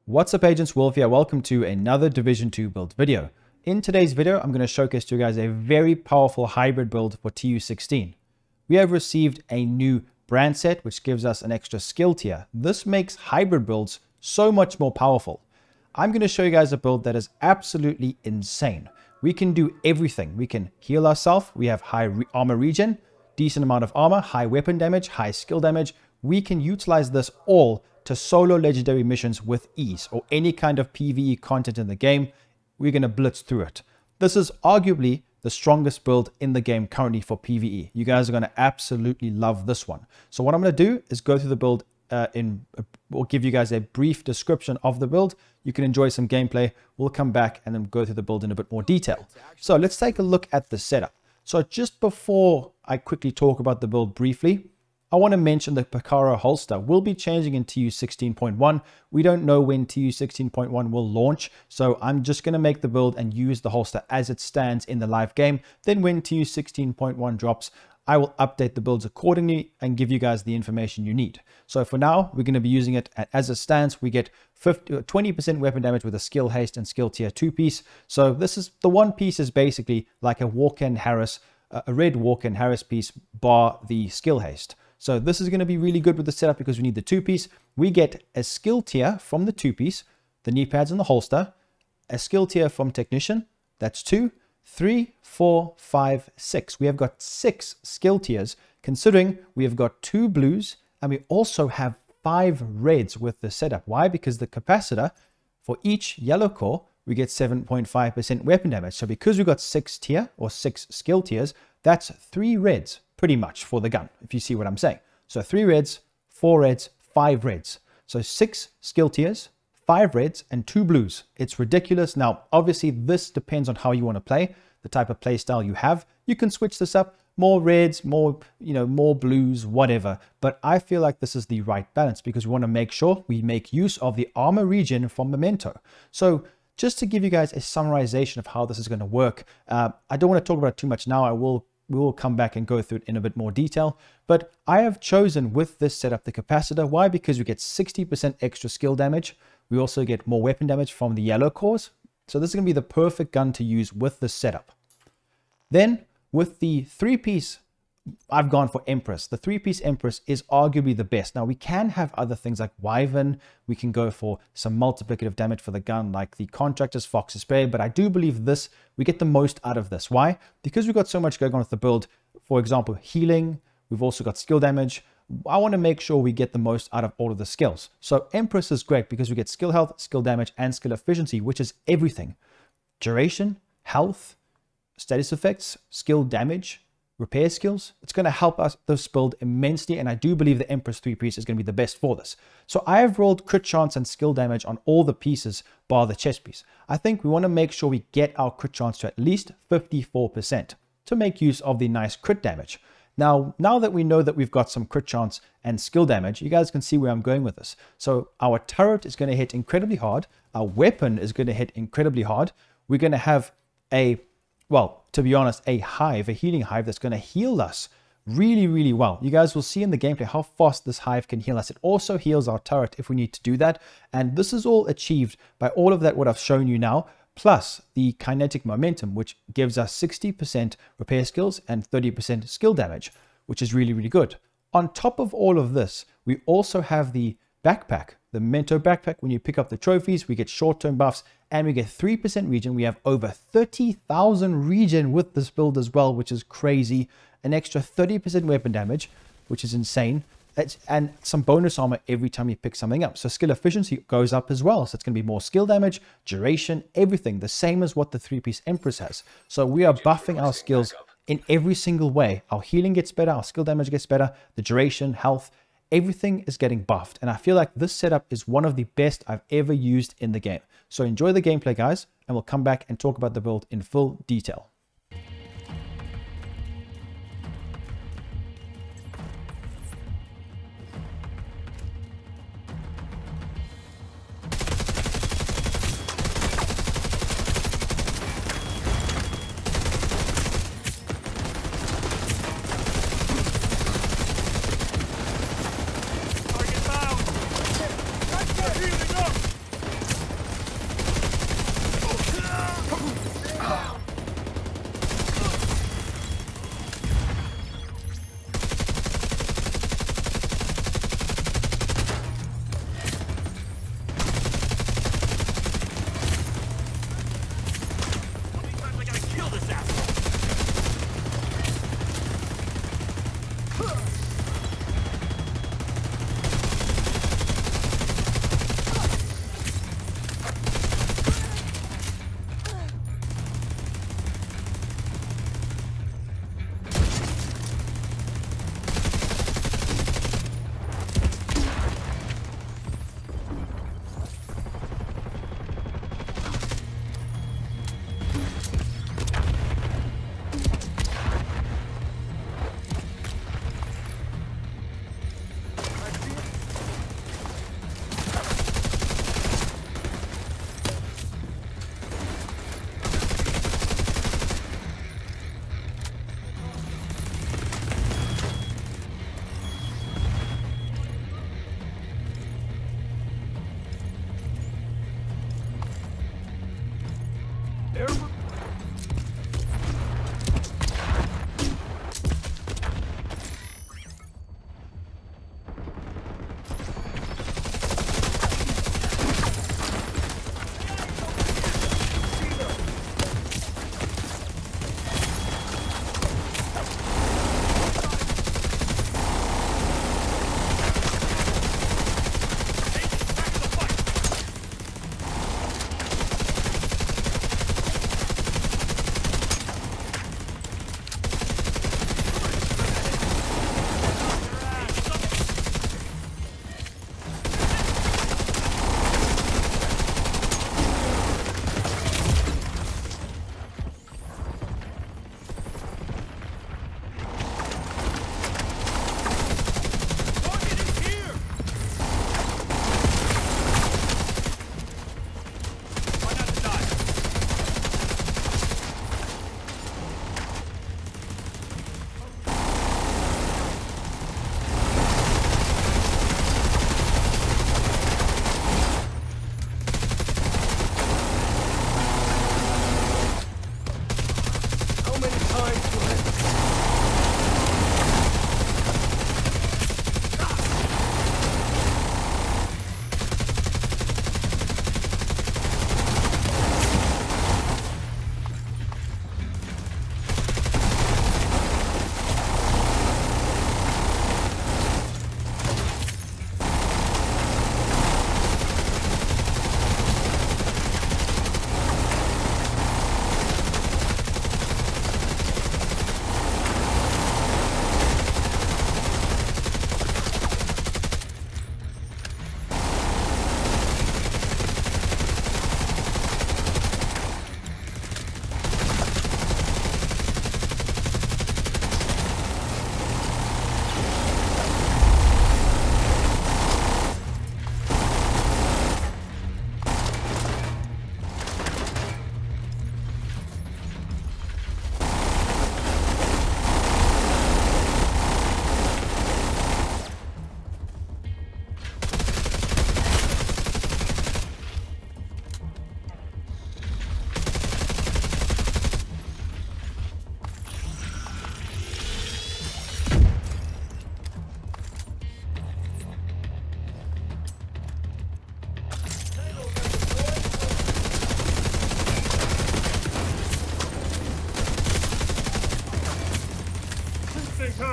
What's up, agents? Wolf here. Welcome to another Division 2 build video. In today's video, I'm going to showcase to you guys a very powerful hybrid build for TU16. We have received a new brand set, which gives us an extra skill tier. This makes hybrid builds so much more powerful. I'm going to show you guys a build that is absolutely insane. We can do everything. We can heal ourselves. We have high armor regen, decent amount of armor, high weapon damage, high skill damage. We can utilize this all to solo legendary missions with ease, or any kind of PvE content in the game. We're going to blitz through it. This is arguably the strongest build in the game currently for PvE. You guys are going to absolutely love this one. So what I'm going to do is go through the build we'll give you guys a brief description of the build. You can enjoy some gameplay. We'll come back and then go through the build in a bit more detail. So let's take a look at the setup. So just before I quickly talk about the build briefly, I want to mention the Picaro holster will be changing in TU 16.1. We don't know when TU 16.1 will launch, so I'm just going to make the build and use the holster as it stands in the live game. Then when TU 16.1 drops, I will update the builds accordingly and give you guys the information you need. So for now, we're going to be using it as it stands. We get 20% weapon damage with a skill haste and skill tier 2 piece. So this is the one piece is basically like a Walker Harris, a red Walker Harris piece bar the skill haste. So this is going to be really good with the setup because we need the 2-piece. We get a skill tier from the 2-piece, the knee pads and the holster, a skill tier from Technician, that's 2, 3, 4, 5, 6. We have got 6 skill tiers, considering we have got 2 blues and we also have 5 reds with the setup. Why? Because the capacitor for each yellow core, we get 7.5% weapon damage. So because we've got 6 tier or 6 skill tiers, that's 3 reds pretty much for the gun, if you see what I'm saying. So 3 reds, 4 reds, 5 reds. So 6 skill tiers, 5 reds, and 2 blues. It's ridiculous. Now, obviously, this depends on how you want to play, the type of play style you have. You can switch this up, more reds, more blues, whatever. But I feel like this is the right balance because we want to make sure we make use of the armor regen from Memento. So just to give you guys a summarization of how this is going to work, I don't want to talk about it too much now. We will come back and go through it in a bit more detail. But I have chosen with this setup the capacitor. Why? Because we get 60% extra skill damage. We also get more weapon damage from the yellow cores. So this is going to be the perfect gun to use with this setup. Then with the 3-piece, I've gone for Empress. The 3-piece Empress is arguably the best. Now we can have other things like Wyvern. We can go for some multiplicative damage for the gun like the Contractor's Fox's Spray. But I do believe this, we get the most out of this. Why? Because we've got so much going on with the build. For example, healing. We've also got skill damage. I want to make sure we get the most out of all of the skills. So Empress is great because we get skill health, skill damage, and skill efficiency, which is everything. Duration, health, status effects, skill damage, repair skills. It's going to help us this build immensely, and I do believe the Empress 3-piece is going to be the best for this. So I have rolled crit chance and skill damage on all the pieces bar the chest piece. I think we want to make sure we get our crit chance to at least 54% to make use of the nice crit damage. Now that we know that we've got some crit chance and skill damage, you guys can see where I'm going with this. So our turret is going to hit incredibly hard. Our weapon is going to hit incredibly hard. We're going to have well, to be honest, a hive, a healing hive that's going to heal us really, really well. You guys will see in the gameplay how fast this hive can heal us. It also heals our turret if we need to do that. And this is all achieved by all of that what I've shown you now, plus the kinetic momentum, which gives us 60% repair skills and 30% skill damage, which is really, really good. On top of all of this, we also have the backpack, the Memento backpack. When you pick up the trophies, we get short-term buffs and we get 3% regen. We have over 30,000 regen with this build as well, which is crazy. An extra 30% weapon damage, which is insane. And some bonus armor every time you pick something up. So skill efficiency goes up as well. So it's going to be more skill damage, duration, everything. The same as what the 3-piece Empress has. So we are buffing our skills in every single way. Our healing gets better. Our skill damage gets better. The duration, health, everything is getting buffed. And I feel like this setup is one of the best I've ever used in the game. So enjoy the gameplay, guys, and we'll come back and talk about the build in full detail.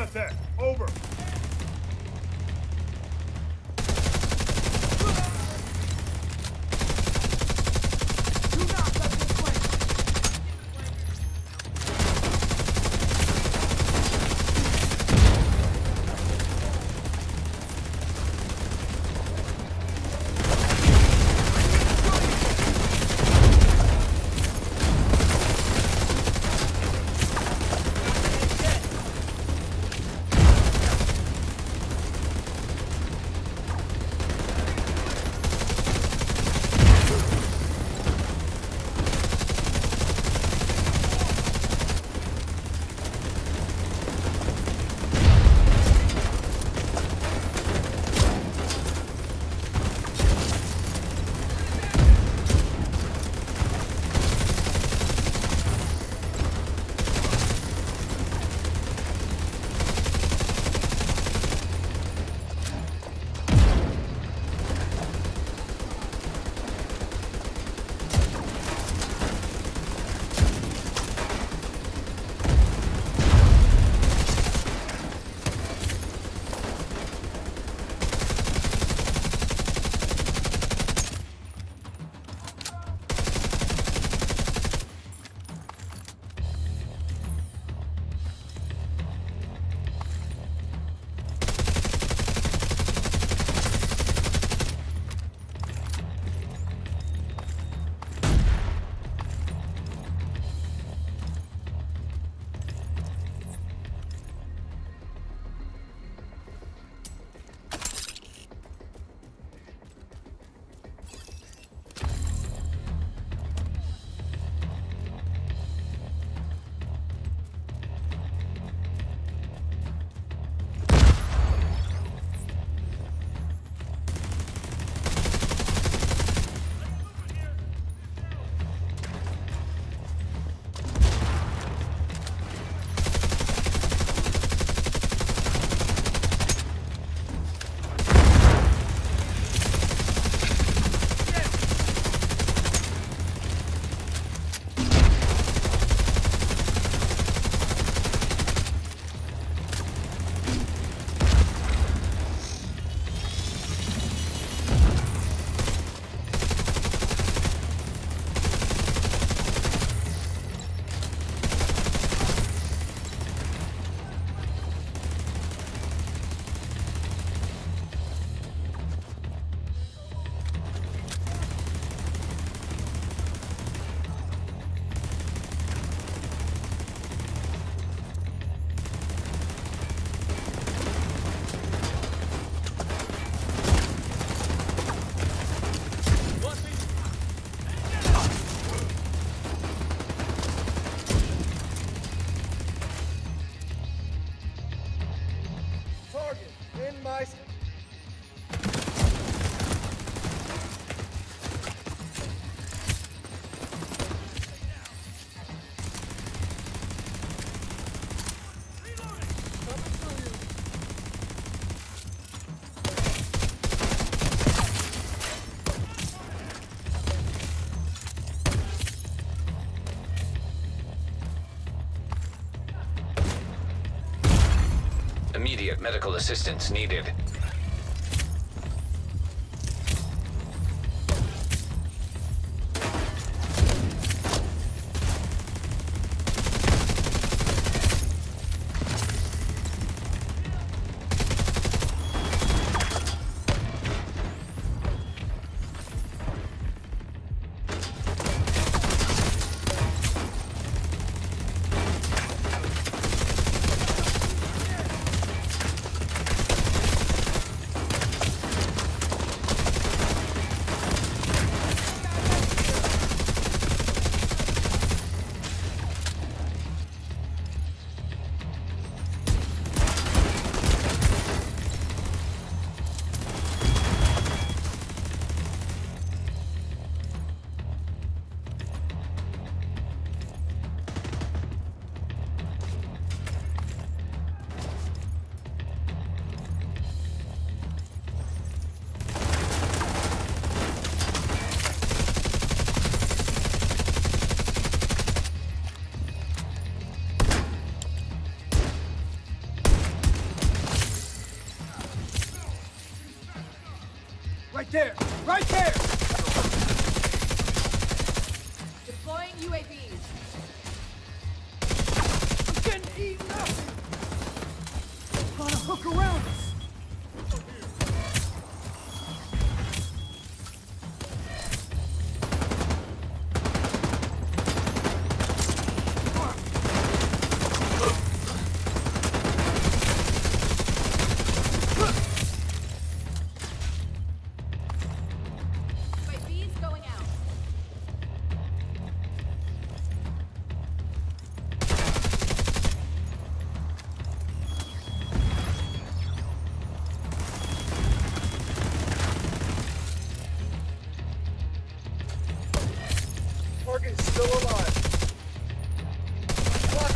got that. Over. Immediate medical assistance needed. is still alive. What?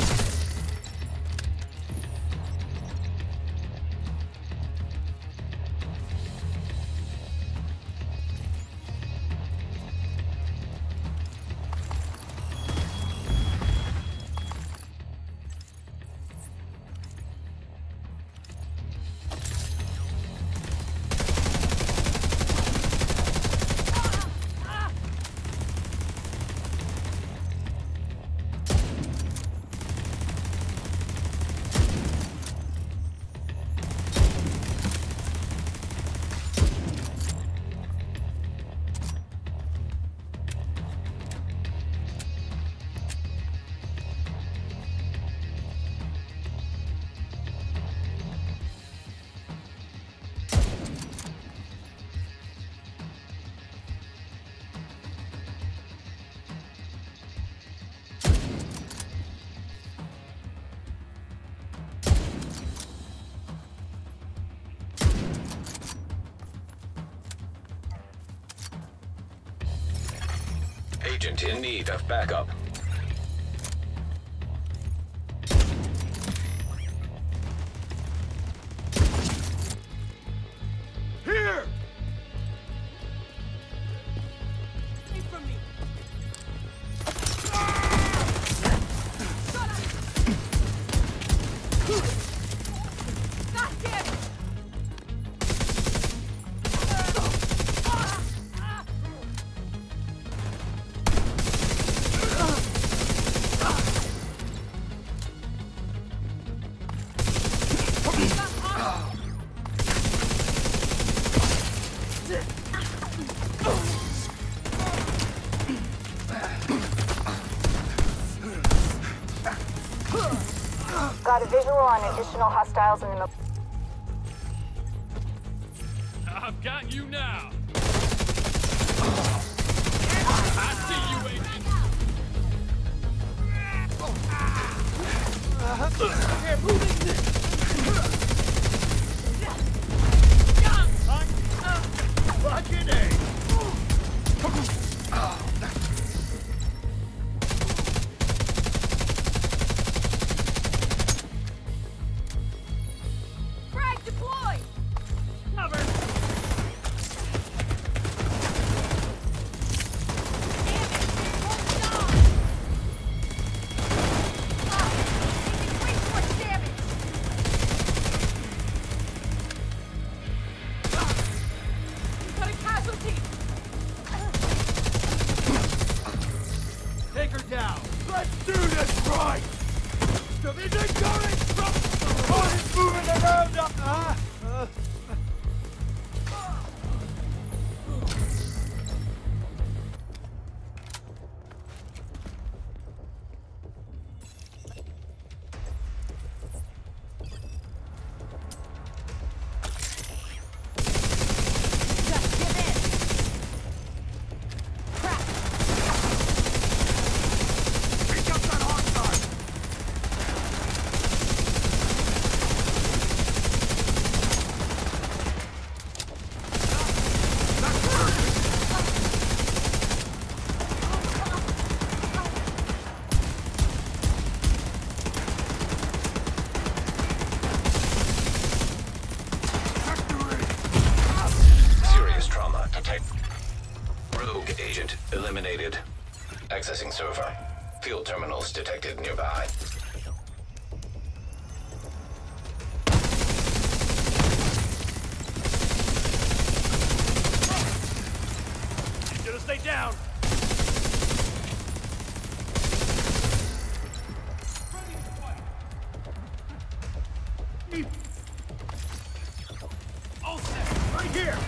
Agent in need of backup. Here! Away from me! God damn it! Got a visual on additional hostiles in the... I've got you now. I see you, agent. Fucking A! Frag deployed! Cover. Damn it! Hold on! Taking resource damage! We've got a casualty! Take her down! Let's do this right! Division going from... Oh, it's moving around up! Just give in! Crap! Pick up that hostile! Serious trauma detect. Rogue agent eliminated. Accessing server. Field terminals detected nearby. He's gonna stay down! All set! Right here!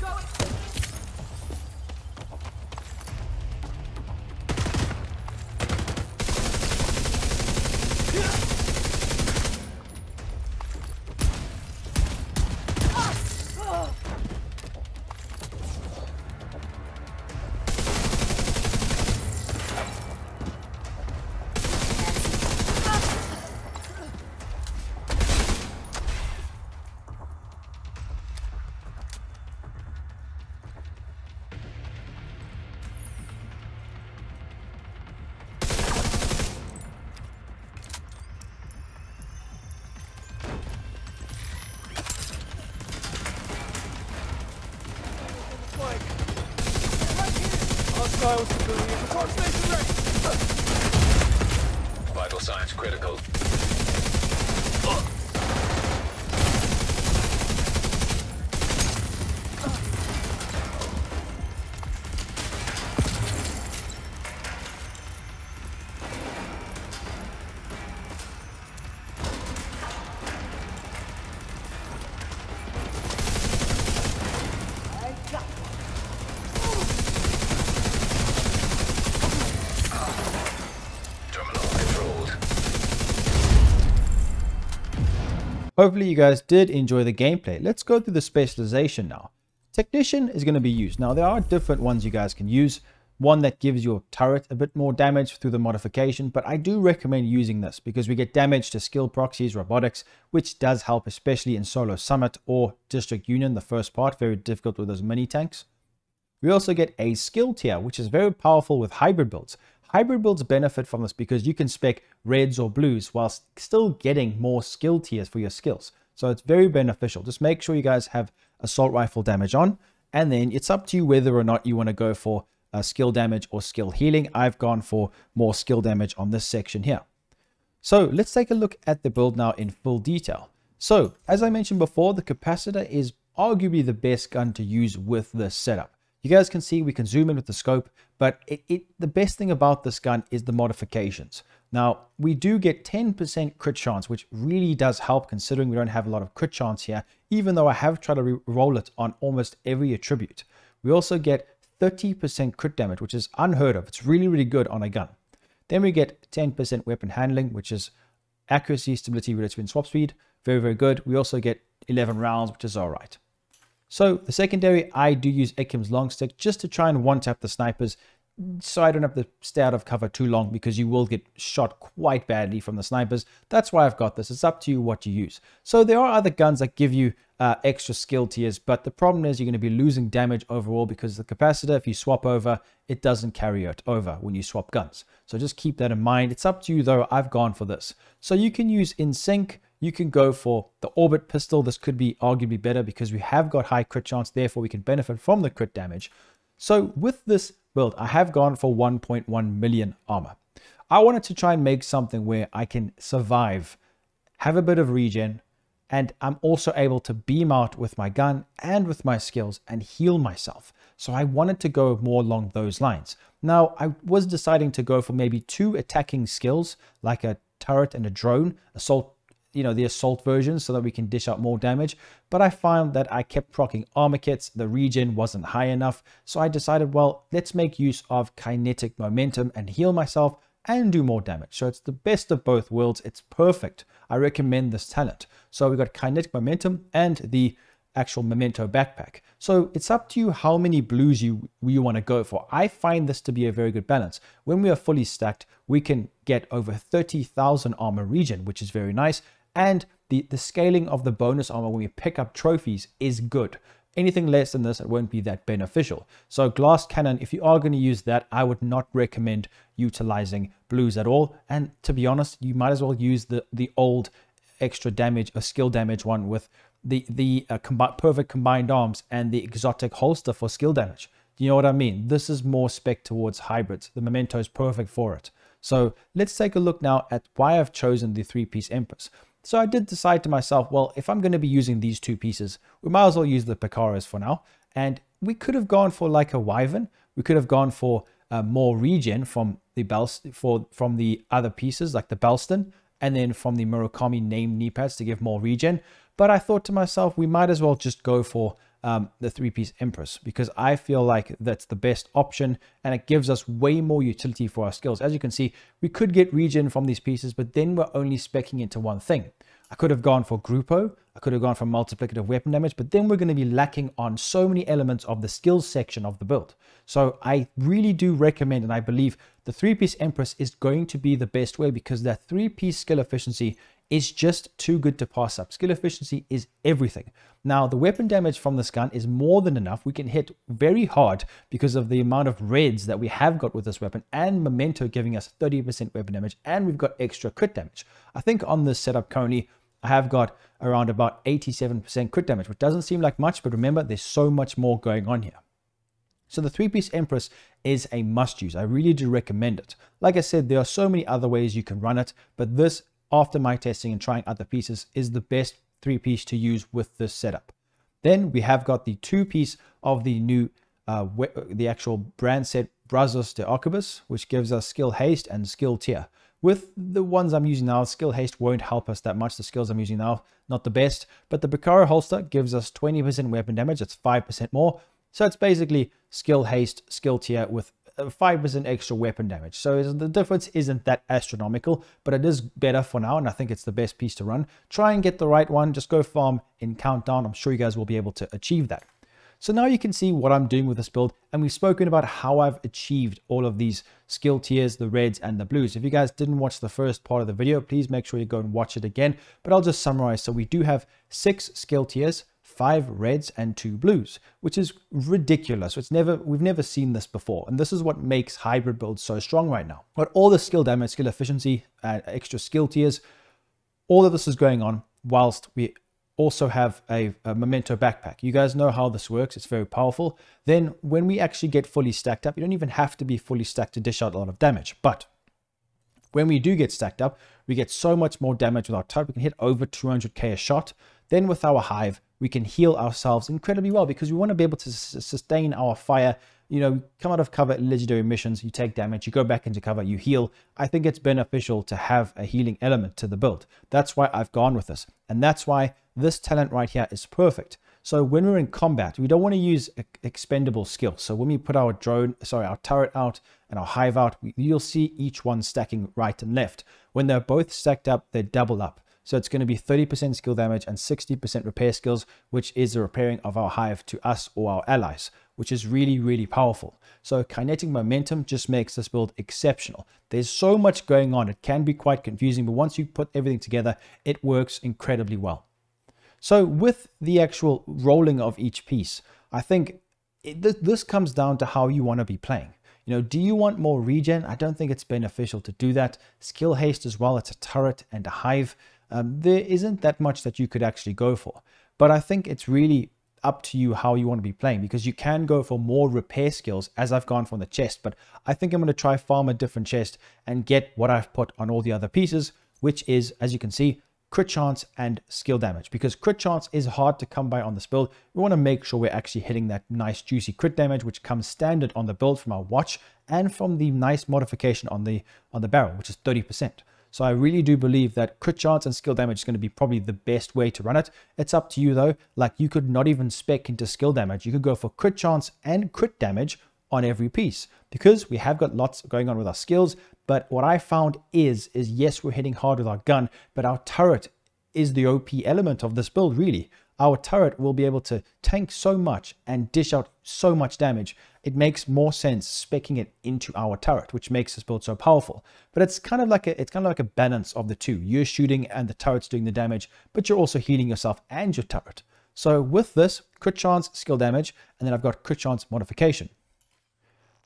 Going! Bio civilian. Report station ready. Vital signs critical. Hopefully you guys did enjoy the gameplay. Let's go through the specialization now. Technician is going to be used. Now there are different ones you guys can use. One that gives your turret a bit more damage through the modification, but I do recommend using this because we get damage to skill proxies, robotics, which does help especially in Solo Summit or District Union, the first part, very difficult with those mini tanks. We also get a skill tier, which is very powerful with hybrid builds. Hybrid builds benefit from this because you can spec reds or blues whilst still getting more skill tiers for your skills. So it's very beneficial. Just make sure you guys have assault rifle damage on, and then it's up to you whether or not you want to go for skill damage or skill healing. I've gone for more skill damage on this section here. So let's take a look at the build now in full detail. So as I mentioned before, the capacitor is arguably the best gun to use with this setup. You guys can see we can zoom in with the scope, but the best thing about this gun is the modifications. Now, we do get 10% crit chance, which really does help considering we don't have a lot of crit chance here, even though I have tried to roll it on almost every attribute. We also get 30% crit damage, which is unheard of. It's really, really good on a gun. Then we get 10% weapon handling, which is accuracy, stability, relative and swap speed. Very, very good. We also get 11 rounds, which is all right. So the secondary, I do use Ekim's long stick just to try and one-tap the snipers so I don't have to stay out of cover too long because you will get shot quite badly from the snipers. That's why I've got this. It's up to you what you use. So there are other guns that give you extra skill tiers, but the problem is you're going to be losing damage overall because the capacitor, if you swap over, it doesn't carry it over when you swap guns. So just keep that in mind. It's up to you though. I've gone for this. So you can use in sync. You can go for the Orbit pistol. This could be arguably better because we have got high crit chance. Therefore, we can benefit from the crit damage. So with this build, I have gone for 1.1 million armor. I wanted to try and make something where I can survive, have a bit of regen, and I'm also able to beam out with my gun and with my skills and heal myself. So I wanted to go more along those lines. Now, I was deciding to go for maybe 2 attacking skills, like a turret and a drone, assault, the assault version, so that we can dish out more damage. But I found that I kept proccing armor kits, the regen wasn't high enough. So I decided, well, let's make use of kinetic momentum and heal myself and do more damage. So it's the best of both worlds. It's perfect. I recommend this talent. So we got kinetic momentum and the actual memento backpack. So it's up to you how many blues you want to go for. I find this to be a very good balance. When we are fully stacked, we can get over 30,000 armor regen, which is very nice. And the scaling of the bonus armor when we pick up trophies is good. Anything less than this, it won't be that beneficial. So glass cannon, if you are going to use that, I would not recommend utilizing blues at all. And to be honest, you might as well use the old extra damage, a skill damage one with the perfect combined arms and the exotic holster for skill damage. You know what I mean? This is more spec towards hybrids. The memento is perfect for it. So let's take a look now at why I've chosen the 3-piece Empress. So I did decide to myself, well, if I'm going to be using these 2 pieces, we might as well use the Picaros for now. And we could have gone for like a Wyvern. We could have gone for more regen from the other pieces, like the Belston, and then from the Murakami named knee pads to give more regen. But I thought to myself, we might as well just go for the 3-piece Empress, because I feel like that's the best option and it gives us way more utility for our skills. As you can see, we could get regen from these pieces, but then we're only speccing into one thing. I could have gone for Gruppo, I could have gone for multiplicative weapon damage, but then we're going to be lacking on so many elements of the skills section of the build. So I really do recommend, and I believe the 3-piece Empress is going to be the best way, because that 3-piece skill efficiency is just too good to pass up. Skill efficiency is everything. Now, the weapon damage from this gun is more than enough. We can hit very hard because of the amount of reds that we have got with this weapon, and memento giving us 30% weapon damage, and we've got extra crit damage. I think on this setup currently, I have got around about 87% crit damage, which doesn't seem like much, but remember, there's so much more going on here. So the 3-piece Empress is a must use. I really do recommend it. Like I said, there are so many other ways you can run it, but this, after my testing and trying other pieces, is the best 3-piece to use with this setup. Then we have got the 2-piece of the new the actual brand set Brazos de Arquebus, which gives us skill haste and skill tier. With the ones I'm using now, skill haste won't help us that much. The skills I'm using now, not the best, but the Picaro holster gives us 20% weapon damage. It's 5% more. So it's basically skill haste, skill tier with 5% extra weapon damage. So the difference isn't that astronomical, but it is better for now, and I think it's the best piece to run. Try and get the right one. Just go farm in Countdown. I'm sure you guys will be able to achieve that. So now you can see what I'm doing with this build, and we've spoken about how I've achieved all of these skill tiers, the reds and the blues. If you guys didn't watch the first part of the video, please make sure you go and watch it again, but I'll just summarize. So we do have 6 skill tiers, 5 reds and 2 blues, which is ridiculous. We've never seen this before, and this is what makes hybrid builds so strong right now. But all the skill damage, skill efficiency, extra skill tiers, all of this is going on whilst we also have a memento backpack. You guys know how this works. It's very powerful. Then when we actually get fully stacked up, you don't even have to be fully stacked to dish out a lot of damage. But when we do get stacked up, we get so much more damage with our turret. We can hit over 200k a shot. Then with our hive, we can heal ourselves incredibly well, because we want to be able to sustain our fire. You know, come out of cover in legendary missions, you take damage, you go back into cover, you heal. I think it's beneficial to have a healing element to the build. That's why I've gone with this. And that's why this talent right here is perfect. So when we're in combat, we don't want to use expendable skills. So when we put our our turret out and our hive out, you'll see each one stacking right and left. When they're both stacked up, they double up. So it's going to be 30% skill damage and 60% repair skills, which is the repairing of our hive to us or our allies, which is really, really powerful. So kinetic momentum just makes this build exceptional. There's so much going on. It can be quite confusing, but once you put everything together, it works incredibly well. So with the actual rolling of each piece, I think this comes down to how you want to be playing. You know, do you want more regen? I don't think it's beneficial to do that. Skill haste as well. It's a turret and a hive. There isn't that much that you could actually go for. But I think it's really up to you how you want to be playing, because you can go for more repair skills, as I've gone from the chest. But I think I'm going to try farm a different chest and get what I've put on all the other pieces, which is, as you can see, crit chance and skill damage, because crit chance is hard to come by on this build. We want to make sure we're actually hitting that nice juicy crit damage, which comes standard on the build from our watch and from the nice modification on the barrel, which is 30%. So I really do believe that crit chance and skill damage is going to be probably the best way to run it. It's up to you though. Like, you could not even spec into skill damage. You could go for crit chance and crit damage on every piece, because we have got lots going on with our skills. But what I found is yes, we're hitting hard with our gun, but our turret is the OP element of this build, really. Our turret will be able to tank so much and dish out so much damage. It makes more sense speccing it into our turret, which makes this build so powerful. But it's kind of like a balance of the two. You're shooting and the turret's doing the damage, but you're also healing yourself and your turret. So with this, crit chance, skill damage, and then I've got crit chance modification.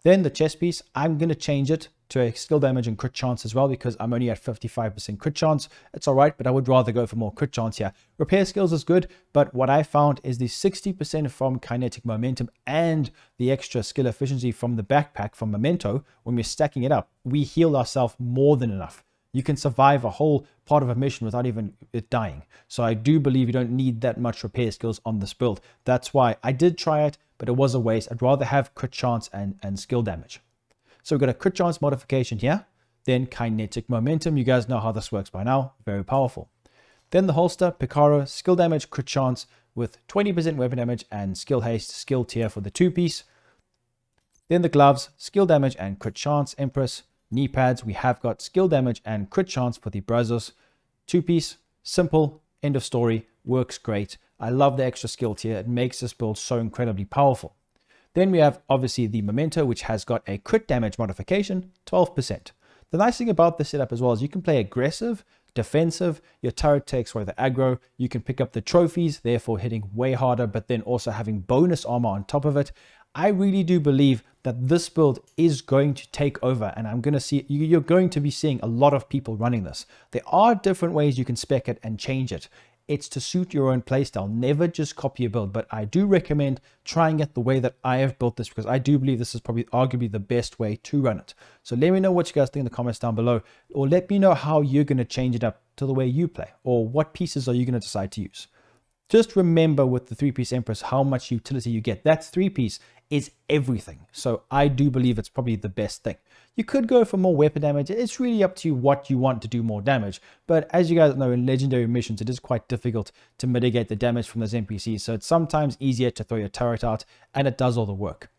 Then the chest piece, I'm going to change it to a skill damage and crit chance as well, because I'm only at 55% crit chance. It's all right, but I would rather go for more crit chance here. Repair skills is good, but what I found is the 60% from kinetic momentum and the extra skill efficiency from the backpack from Memento, when we're stacking it up, we heal ourselves more than enough. You can survive a whole part of a mission without even it dying. So I do believe you don't need that much repair skills on this build. That's why I did try it, but it was a waste. I'd rather have crit chance and skill damage. So we've got a crit chance modification here, then kinetic momentum. You guys know how this works by now. Very powerful. Then the holster, Picaro, skill damage, crit chance with 20% weapon damage and skill haste, skill tier for the 2-piece. Then the gloves, skill damage and crit chance, Empress. Knee pads, we have got skill damage and crit chance for the Brazos. 2-piece, simple, end of story, works great. I love the extra skill tier. It makes this build so incredibly powerful. Then we have obviously the Memento, which has got a crit damage modification, 12%. The nice thing about this setup as well is you can play aggressive, defensive, your turret takes away the aggro, you can pick up the trophies, therefore hitting way harder, but then also having bonus armor on top of it. I really do believe that this build is going to take over, and you're going to be seeing a lot of people running this. There are different ways you can spec it and change it. It's to suit your own playstyle. Never just copy a build, but I do recommend trying it the way that I have built this, because I do believe this is probably arguably the best way to run it. So let me know what you guys think in the comments down below, or let me know how you're going to change it up to the way you play, or what pieces are you going to decide to use. Just remember with the 3-piece Empress how much utility you get. That 3-piece is everything. So I do believe it's probably the best thing. You could go for more weapon damage. It's really up to you what you want to do more damage. But as you guys know, in legendary missions, it is quite difficult to mitigate the damage from those NPCs. So it's sometimes easier to throw your turret out, and it does all the work.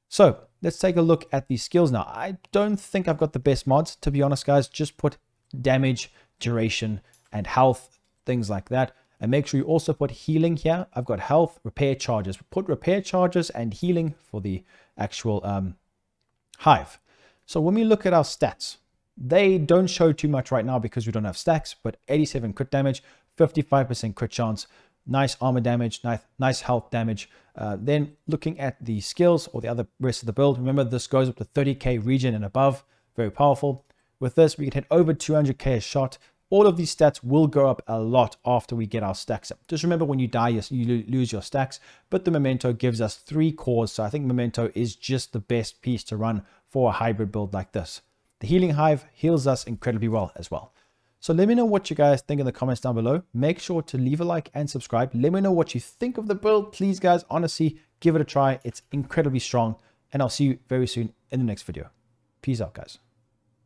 So let's take a look at these skills now. I don't think I've got the best mods, to be honest, guys. Just put damage, duration, and health, things like that. And make sure you also put healing here. I've got health, repair charges. Put repair charges and healing for the actual hive. So when we look at our stats, they don't show too much right now because we don't have stacks, but 87 crit damage, 55% crit chance, nice armor damage, nice health damage. Then looking at the skills or the other rest of the build, remember this goes up to 30k regen and above, very powerful. With this, we can hit over 200k a shot. All of these stats will go up a lot after we get our stacks up. Just remember, when you die, you lose your stacks, but the Memento gives us 3 cores. So I think Memento is just the best piece to run for a hybrid build like this. The Healing Hive heals us incredibly well as well. So let me know what you guys think in the comments down below. Make sure to leave a like and subscribe. Let me know what you think of the build. Please, guys, honestly, give it a try. It's incredibly strong. And I'll see you very soon in the next video. Peace out, guys.